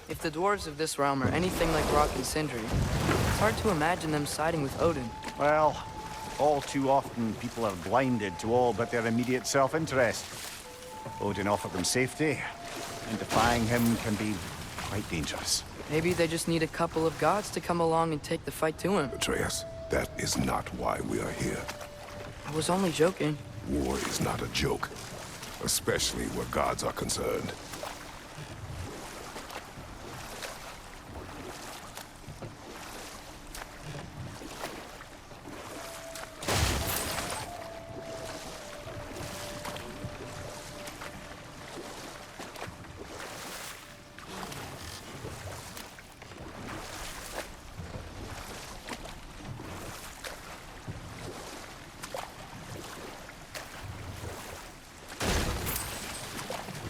If the dwarves of this realm are anything like Rock and Sindri, it's hard to imagine them siding with Odin. Well, all too often people are blinded to all but their immediate self-interest. Odin offered them safety, and defying him can be quite dangerous. Maybe they just need a couple of gods to come along and take the fight to him. Atreus, that is not why we are here. I was only joking. War is not a joke, especially where gods are concerned.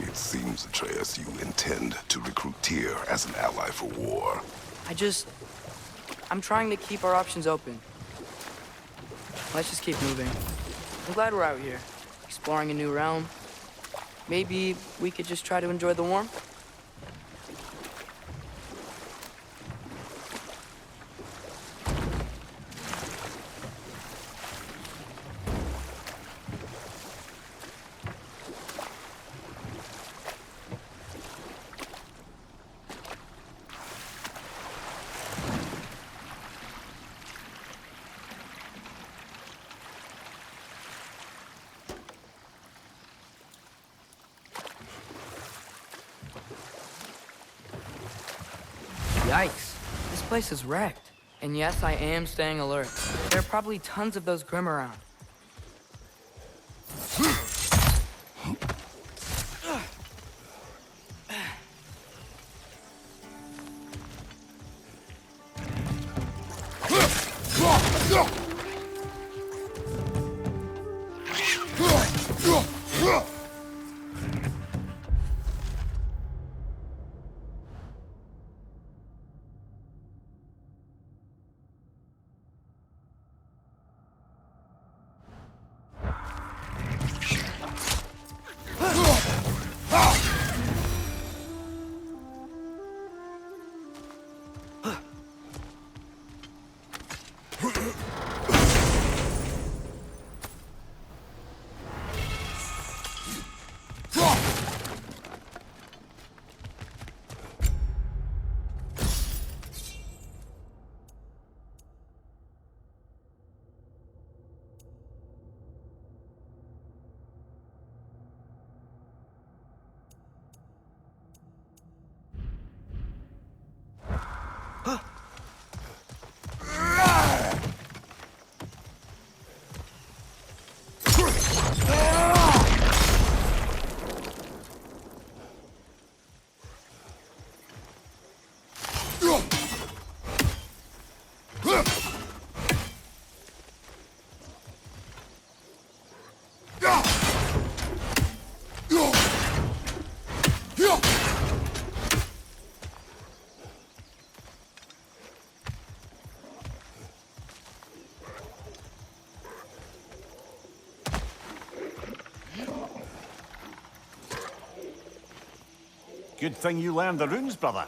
It seems, Atreus, you intend to recruit Tyr as an ally for war. I'm trying to keep our options open. Let's just keep moving. I'm glad we're out here, exploring a new realm. Maybe we could just try to enjoy the warmth? Yikes. This place is wrecked. And yes, I am staying alert. There are probably tons of those Grim around. Good thing you learned the runes, brother.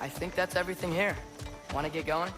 I think that's everything here. Want to get going?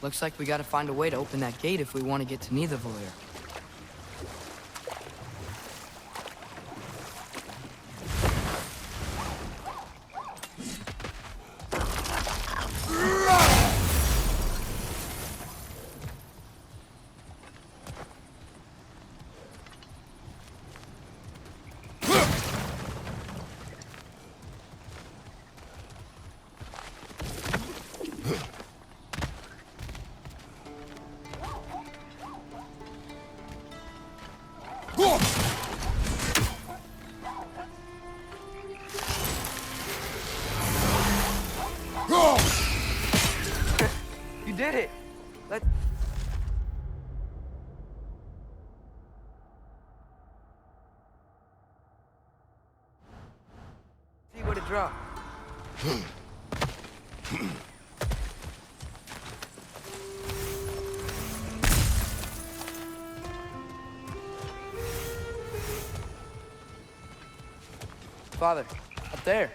Looks like we gotta find a way to open that gate if we want to get to Nidavellir. You did it! Let's... see what it dropped. Father, up there.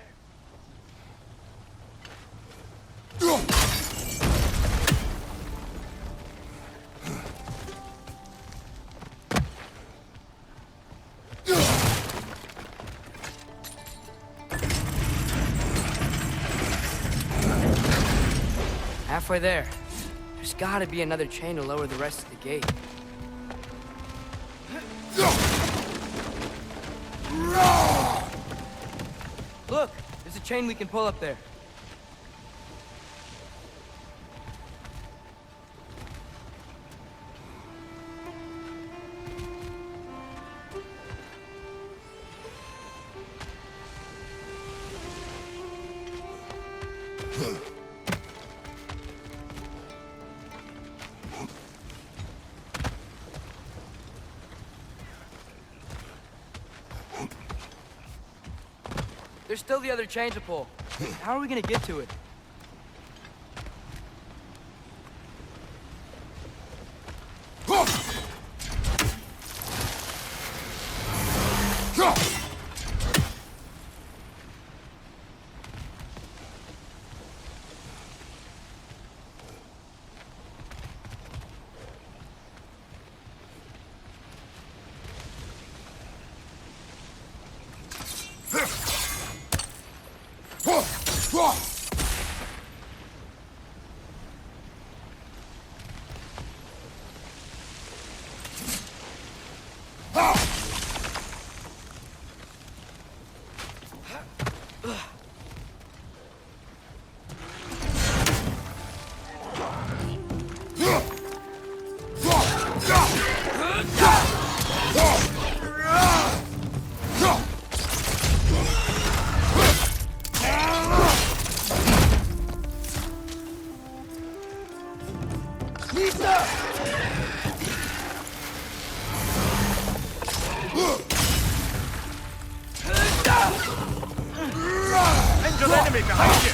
Halfway there. There's gotta be another chain to lower the rest of the gate. Look, there's a chain we can pull up there. There's still the other chain to pull. How are we gonna get to it? Angel enemy behind you!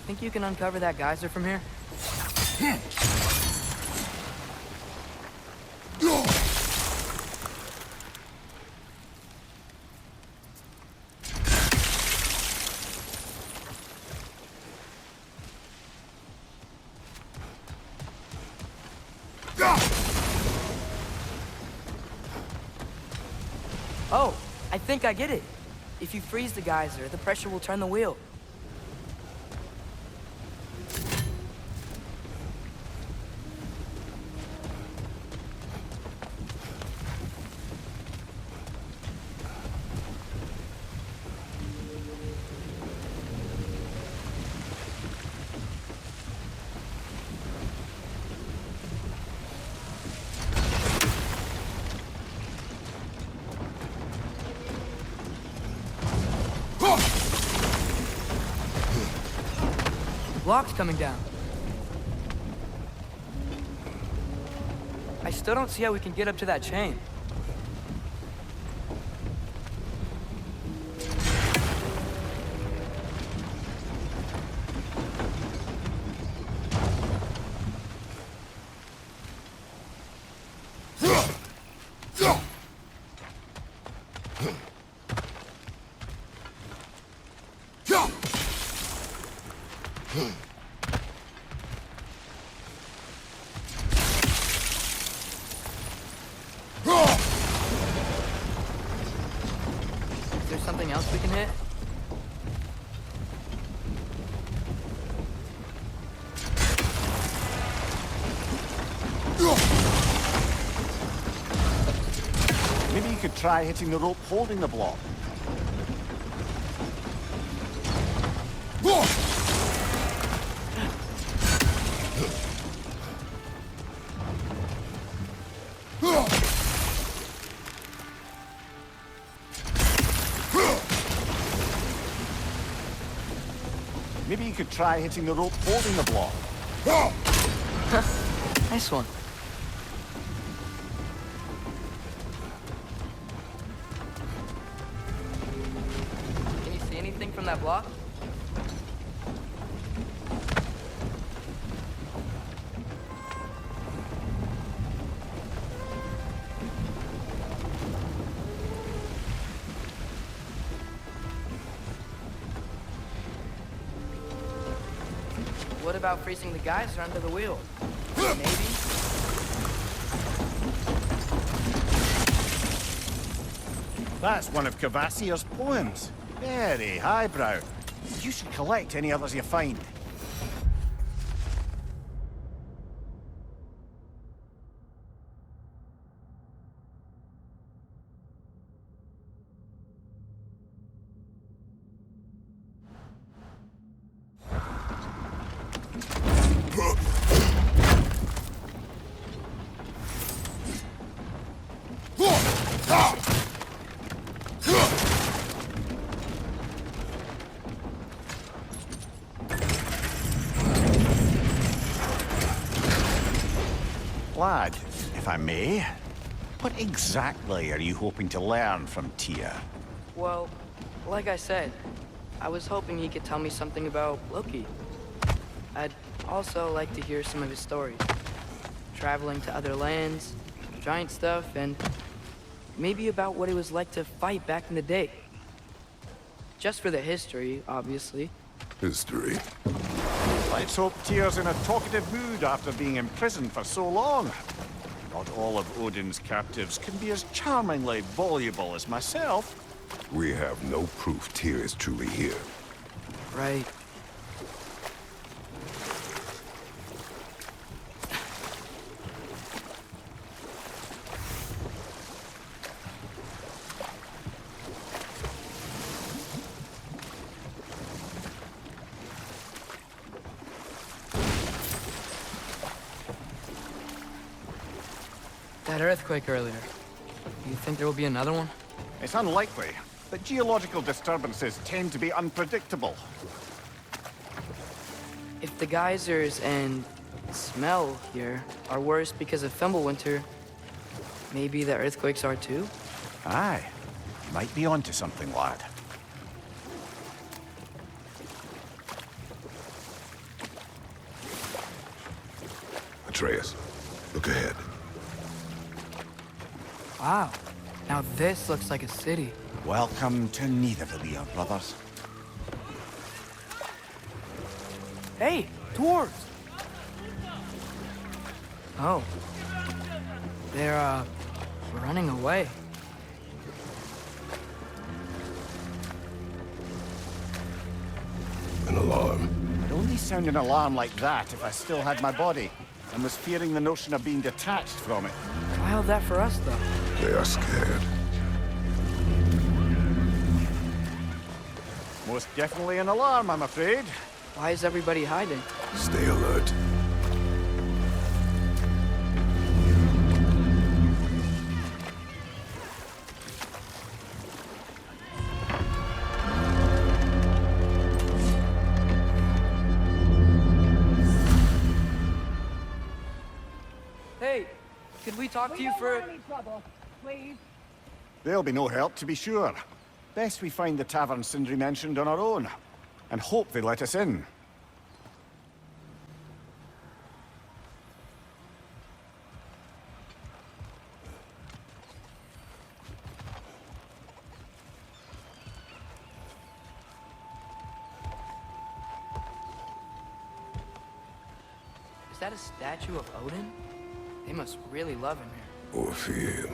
Think you can uncover that geyser from here? Oh, I think I get it. If you freeze the geyser, the pressure will turn the wheel. Block's coming down. I still don't see how we can get up to that chain. Is there something else we can hit? Maybe you could try hitting the rope holding the block. Maybe you could try hitting the rope holding the block. Nice one. Can you see anything from that block? What about freezing the geyser under the wheel? Maybe? That's one of Cavassier's poems. Very highbrow. You should collect any others you find. Lad, if I may, what exactly are you hoping to learn from Tyr? Well, like I said, I was hoping he could tell me something about Loki. I'd also like to hear some of his stories. Traveling to other lands, giant stuff, and maybe about what it was like to fight back in the day. Just for the history, obviously. History. Let's hope Tyr's in a talkative mood after being imprisoned for so long. Not all of Odin's captives can be as charmingly voluble as myself. We have no proof Tyr is truly here. Right. That earthquake earlier. Do you think there will be another one? It's unlikely, but geological disturbances tend to be unpredictable. If the geysers and smell here are worse because of Fimbulwinter, maybe the earthquakes are too? Aye, you might be onto something, lad. Atreus, look ahead. Wow. Now this looks like a city. Welcome to Nidavellir, brothers. Hey, dwarves! Oh. They're, running away. An alarm. I'd only sound an alarm like that if I still had my body, and was fearing the notion of being detached from it. Why all that for us, though? They are scared. Most definitely an alarm, I'm afraid. Why is everybody hiding? Stay alert. Hey, could we talk to you for... There'll be no help, to be sure. Best we find the tavern Sindri mentioned on our own, and hope they let us in. Is that a statue of Odin? They must really love him here. Or fear.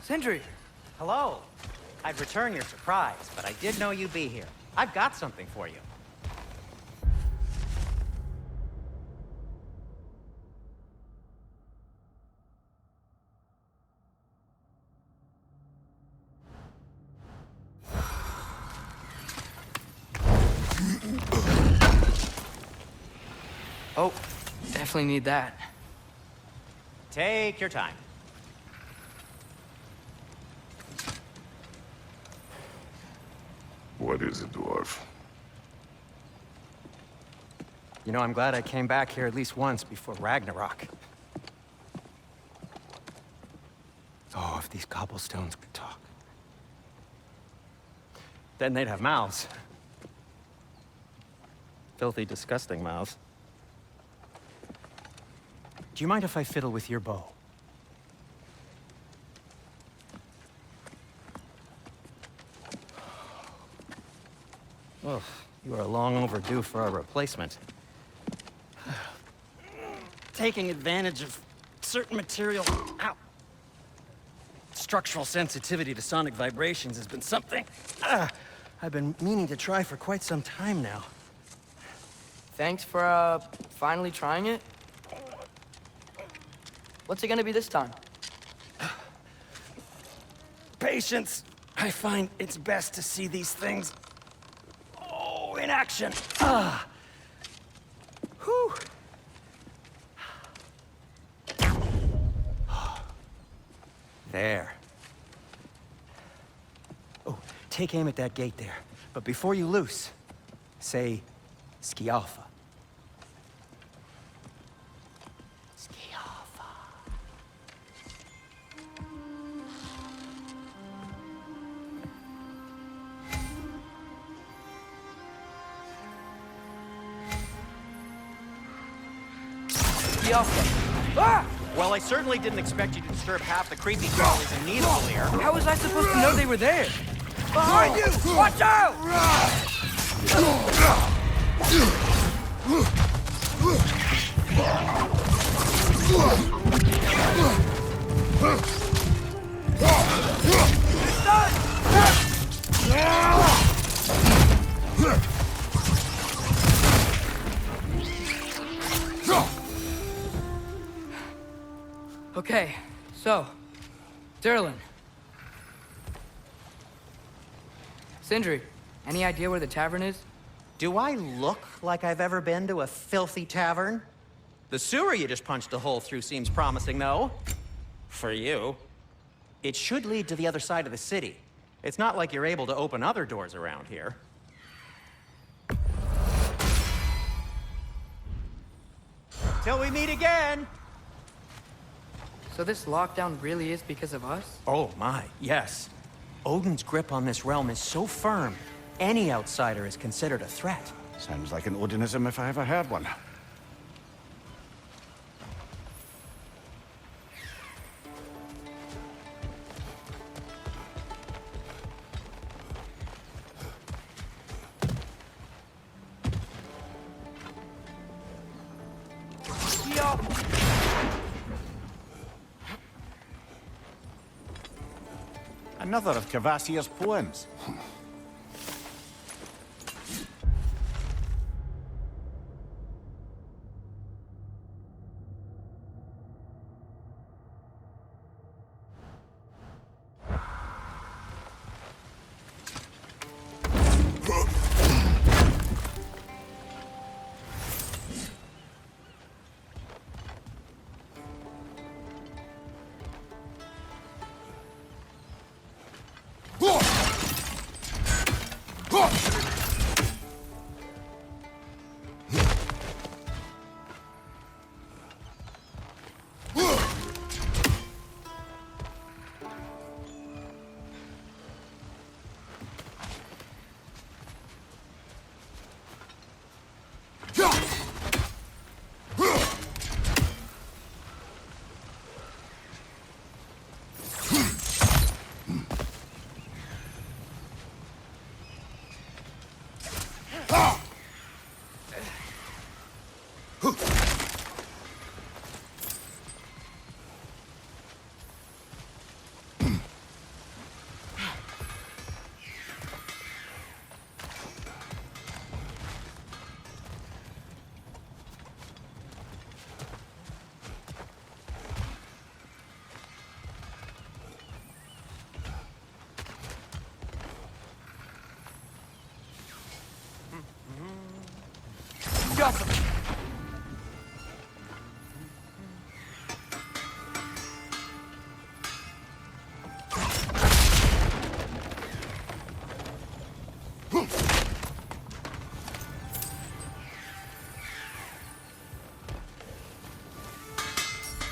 Sindri! Hello. I'd return your surprise, but I did know you'd be here. I've got something for you. Oh, definitely need that. Take your time. What is it, dwarf? You know, I'm glad I came back here at least once before Ragnarok. Oh, if these cobblestones could talk. Then they'd have mouths. Filthy, disgusting mouths. Do you mind if I fiddle with your bow? Well, you are long overdue for a replacement. Taking advantage of certain material... Ow! Structural sensitivity to sonic vibrations has been something I've been meaning to try for quite some time now. Thanks for, finally trying it. What's it gonna be this time? patience. I find it's best to see these things, oh, in action. Ah. Whew. There. Oh, take aim at that gate there. But before you loose, say, Skialfa. Skialfa. Skialfa. Ah! Well, I certainly didn't expect you to disturb half the creepy crawlies in Needle here. How was I supposed to know they were there? Behind you! Watch out! Okay, so, Derlin. Sindri, any idea where the tavern is? Do I look like I've ever been to a filthy tavern? The sewer you just punched a hole through seems promising, though. For you. It should lead to the other side of the city. It's not like you're able to open other doors around here. Till we meet again! So this lockdown really is because of us? Oh my, yes. Odin's grip on this realm is so firm, any outsider is considered a threat. Sounds like an Odinism if I ever heard one. Another of Kvasir's poems.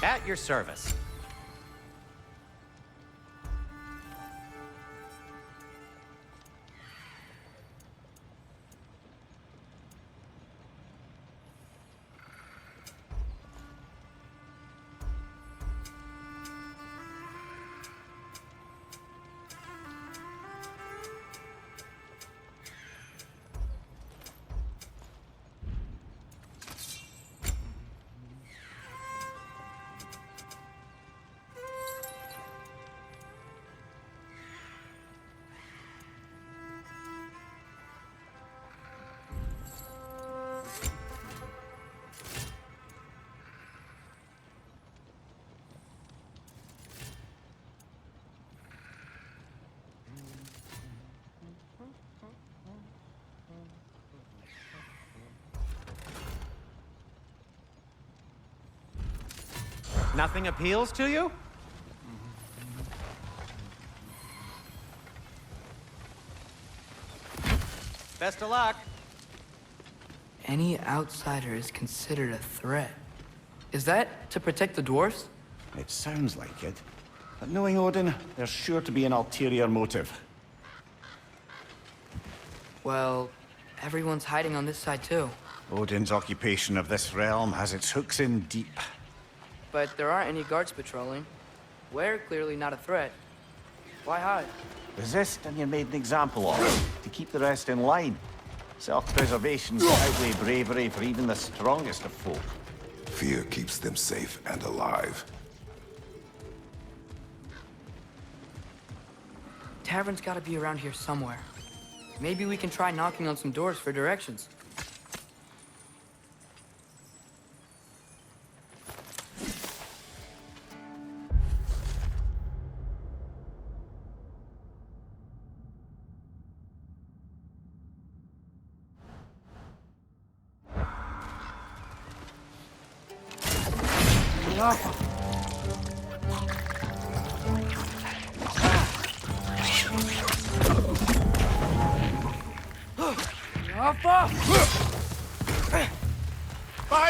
At your service. Nothing appeals to you? Best of luck. Any outsider is considered a threat. Is that to protect the dwarves? It sounds like it. But knowing Odin, there's sure to be an ulterior motive. Well, everyone's hiding on this side too. Odin's occupation of this realm has its hooks in deep. But there aren't any guards patrolling. We're clearly not a threat. Why hide? Resist and you're made an example of, to keep the rest in line. Self-preservation can outweigh bravery for even the strongest of folk. Fear keeps them safe and alive. Tavern's gotta be around here somewhere. Maybe we can try knocking on some doors for directions.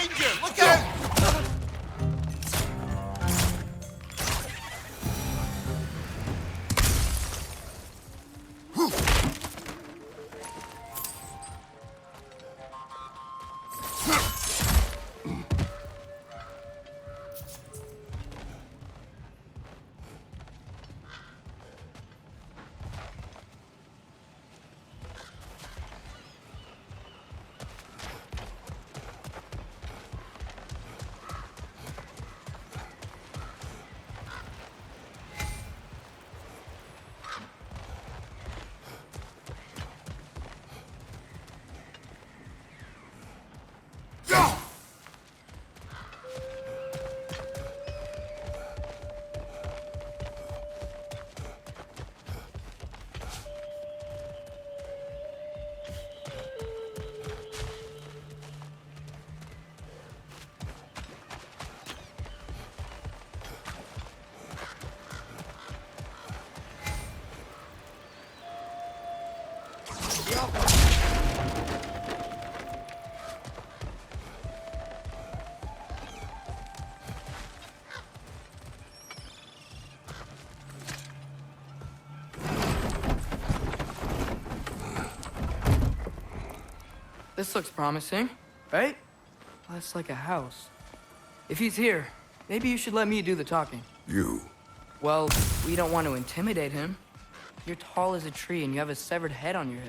Behind you! Look out! This looks promising, right? That's like a house. If he's here, maybe you should let me do the talking. You. Well, we don't want to intimidate him. You're tall as a tree and you have a severed head on your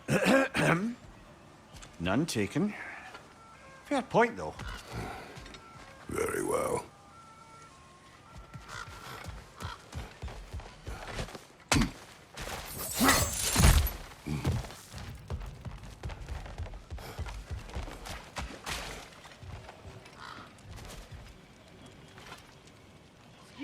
head. None taken. Fair point, though. Very well. You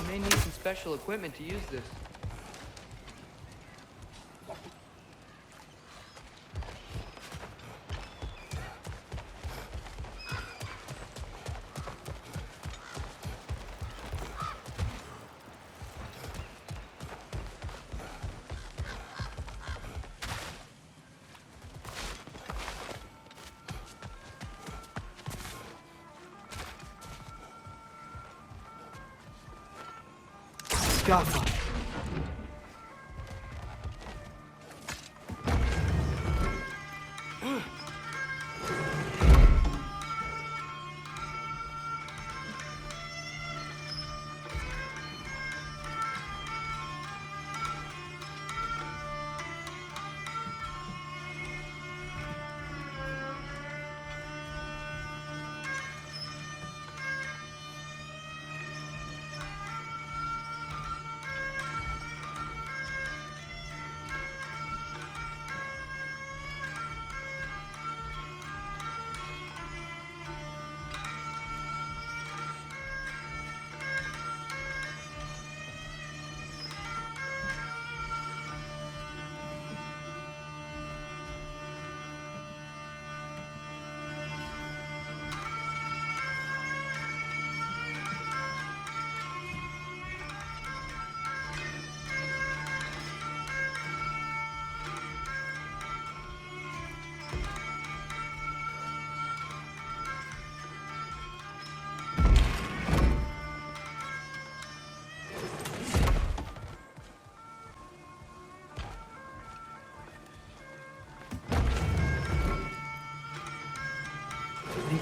may need some special equipment to use this. Gaffa.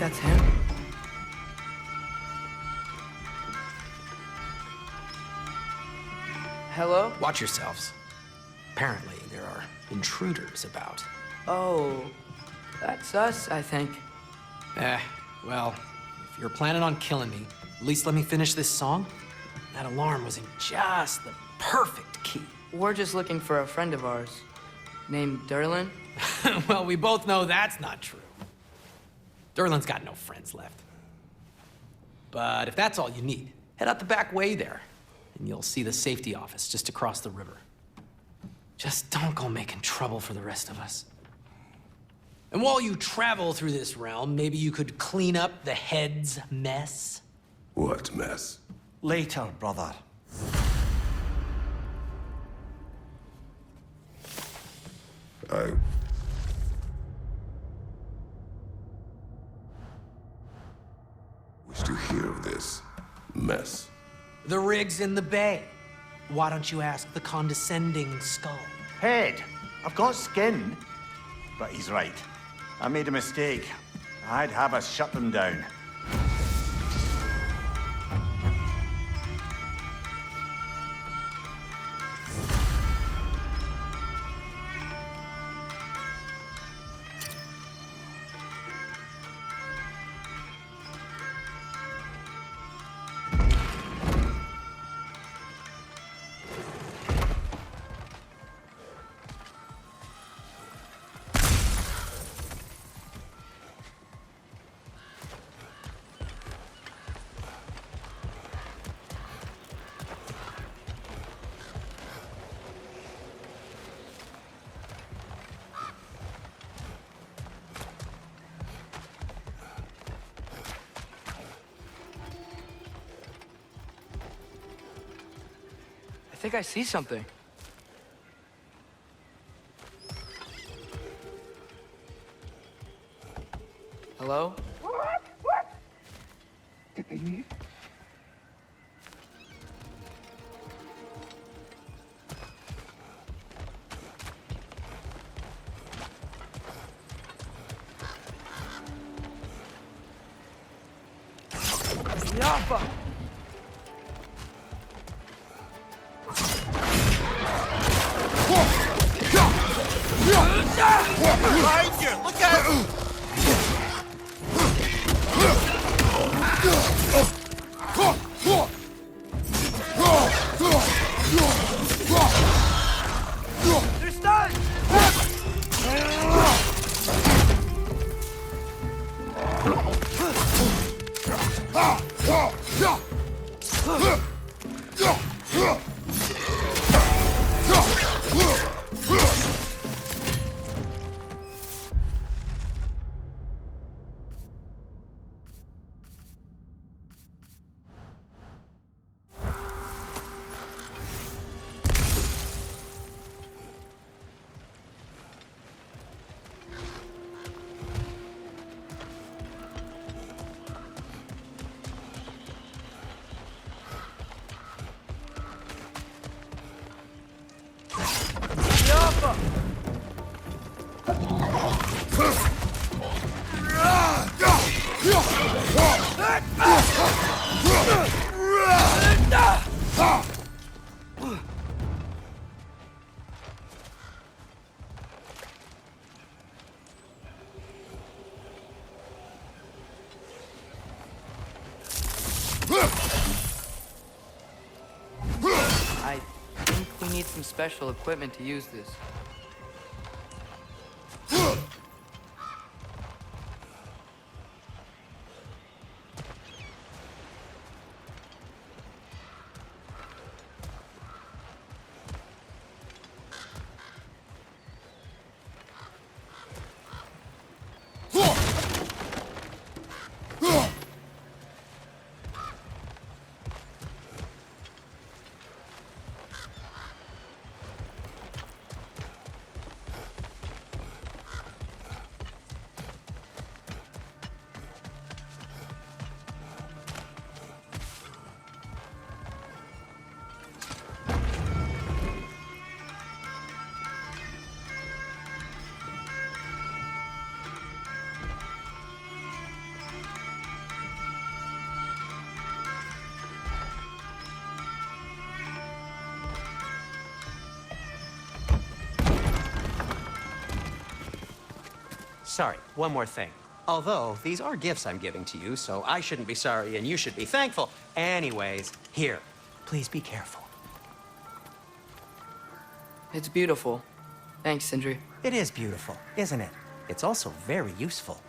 that's him? Hello? Watch yourselves. Apparently, there are intruders about. Oh, that's us, I think. Well, if you're planning on killing me, at least let me finish this song. That alarm was in just the perfect key. We're just looking for a friend of ours named Derlin. Well, we both know that's not true. Derlin's got no friends left. But if that's all you need, head out the back way there, and you'll see the safety office just across the river. Just don't go making trouble for the rest of us. And while you travel through this realm, maybe you could clean up the head's mess? What mess? Later, brother. I wish to hear of this mess. The rig's in the bay. Why don't you ask the condescending skull? Head, I've got skin. But he's right. I made a mistake. I'd have us shut them down. I think I see something. Hello? Yappa! Behind you! Look out! They're stunned! Yappa! I think we need some special equipment to use this. sorry, one more thing. Although, these are gifts I'm giving to you, so I shouldn't be sorry and you should be thankful. Anyways, here, please be careful. It's beautiful. Thanks, Sindri. It is beautiful, isn't it? It's also very useful.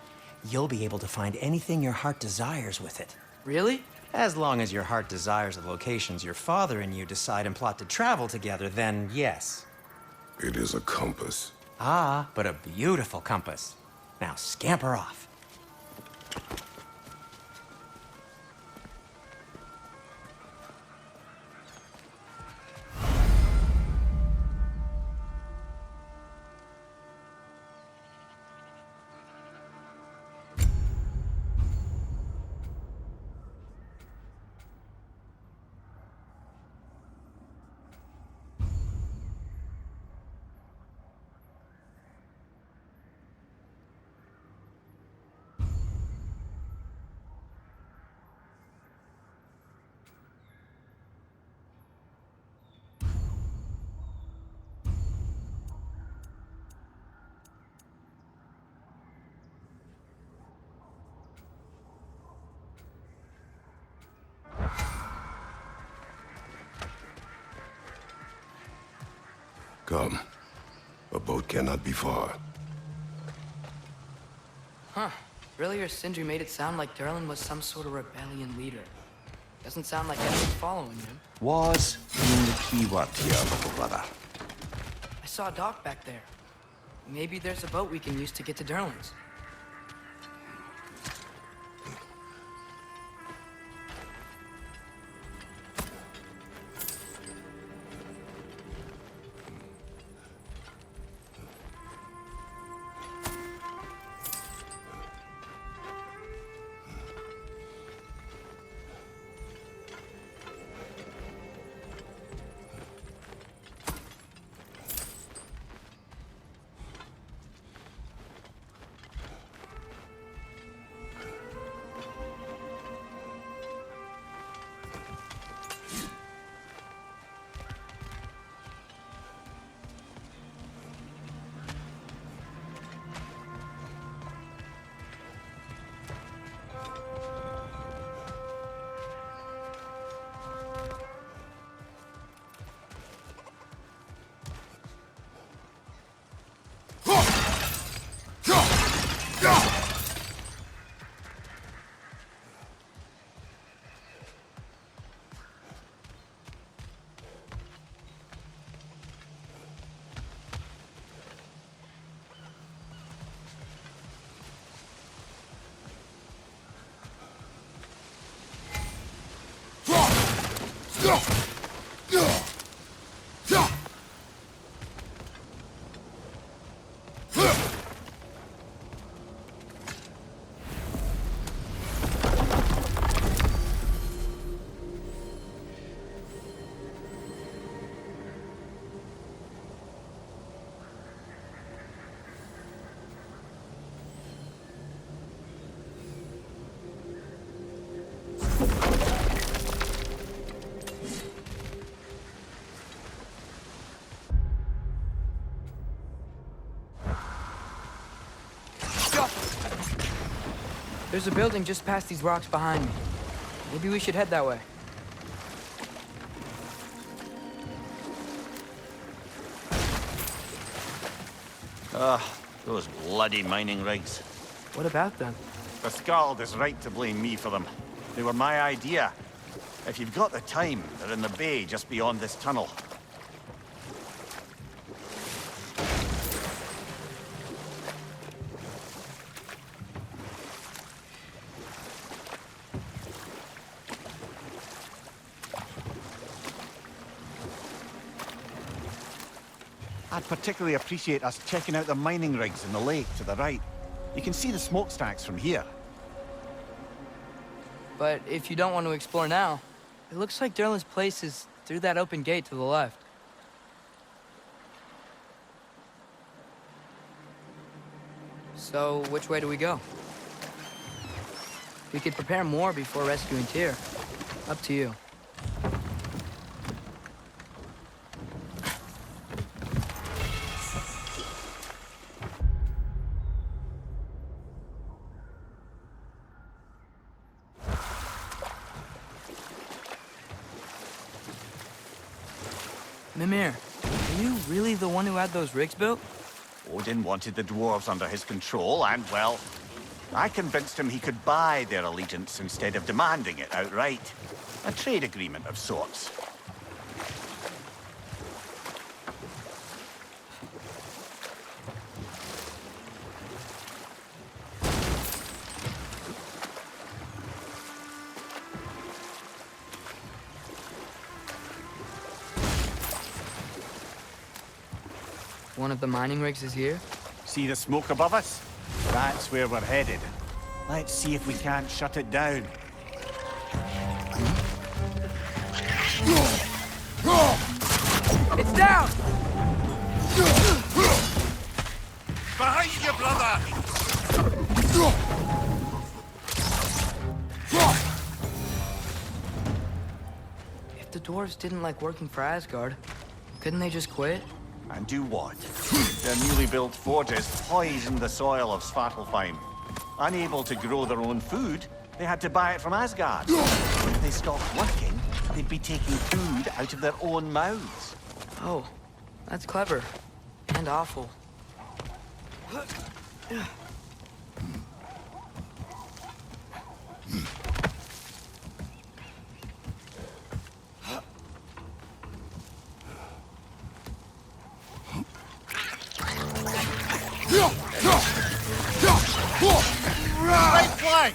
You'll be able to find anything your heart desires with it. Really? As long as your heart desires the locations your father and you decide and plot to travel together, then yes. It is a compass. Ah, but a beautiful compass. Now scamper off. Come. A boat cannot be far. Huh. Earlier, Sindri made it sound like Durlin was some sort of rebellion leader. Doesn't sound like anyone's following him. Was being the key word here, little brother. I saw a dock back there. Maybe there's a boat we can use to get to Durlin's. There's a building just past these rocks behind me. Maybe we should head that way. Those bloody mining rigs. What about them? The Skald is right to blame me for them. They were my idea. If you've got the time, they're in the bay just beyond this tunnel. I'd particularly appreciate us checking out the mining rigs in the lake to the right. You can see the smokestacks from here. But if you don't want to explore now, it looks like Durlin's place is through that open gate to the left. So, which way do we go? We could prepare more before rescuing Tyr. Up to you. Mimir, are you really the one who had those rigs built? Odin wanted the dwarves under his control, and, well, I convinced him he could buy their allegiance instead of demanding it outright. A trade agreement of sorts. One of the mining rigs is here? See the smoke above us? That's where we're headed. Let's see if we can't shut it down. It's down! Behind you, brother! If the dwarves didn't like working for Asgard, couldn't they just quit? And do what? Their newly built forges poisoned the soil of Svartalfheim. Unable to grow their own food, they had to buy it from Asgard. If they stopped working, they'd be taking food out of their own mouths. Oh, that's clever. And awful. Right flank!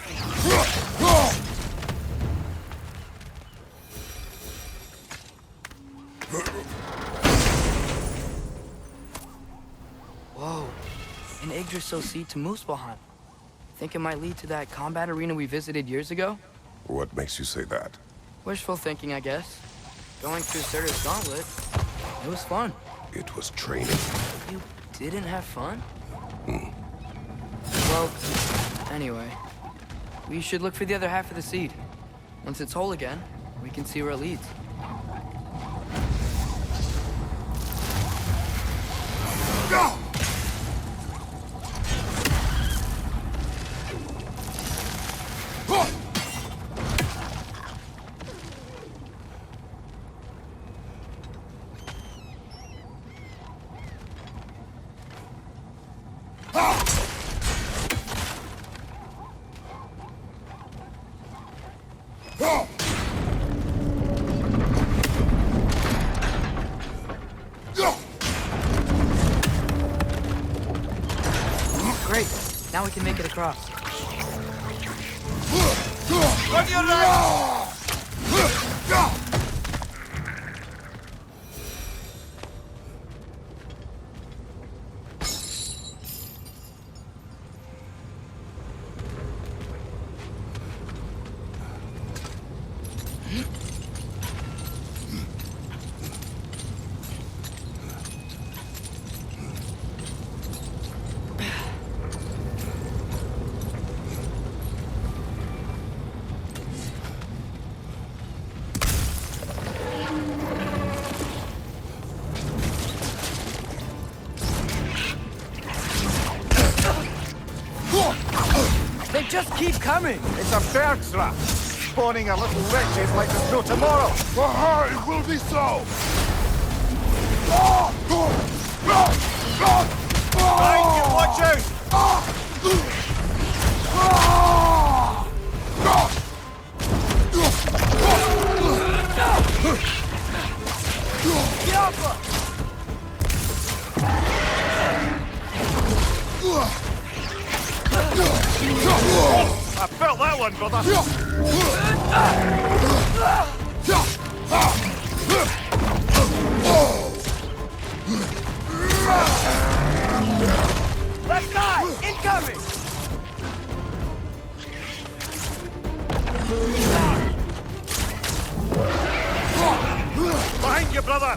Whoa, an Yggdrasil seed to Muspelheim. Think it might lead to that combat arena we visited years ago? What makes you say that? Wishful thinking, I guess. Going through Surtur's gauntlet, it was fun. It was training. You didn't have fun? Well, anyway, we should look for the other half of the seed. Once it's whole again, we can see where it leads. Great, now we can make it across. On your right! They just keep coming! It's a bird trap, spawning a little wretches like there's no tomorrow. For her, it will be so! Behind you, watch out! Get off her! I felt that one, brother. Left side! Incoming! Behind you, brother.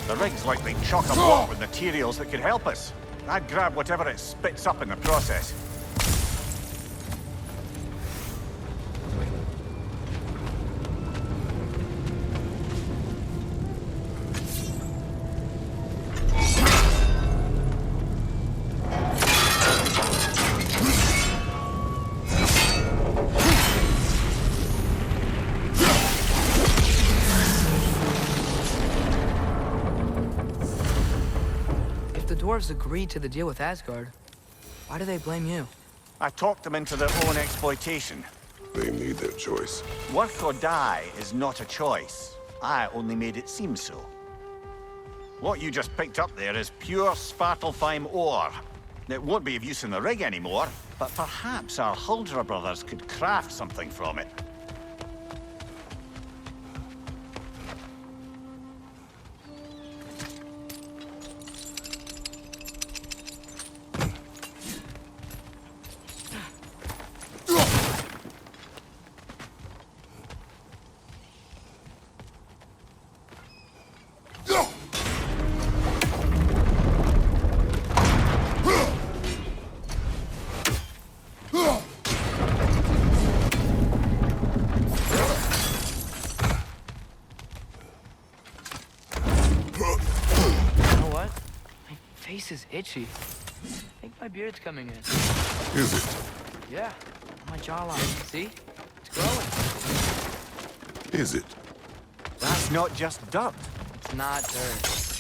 The rig's likely chock-a-block with materials that could help us. I'd grab whatever it spits up in the process. If the dwarves agreed to the deal with Asgard, why do they blame you? I talked them into their own exploitation. They made their choice. Work or die is not a choice. I only made it seem so. What you just picked up there is pure Svartalfheim ore. It won't be of use in the rig anymore, but perhaps our Huldra brothers could craft something from it. Face is itchy. I think my beard's coming in. Is it? Yeah, on my jawline. See? It's growing. Is it? That's not just dirt. It's not dirt.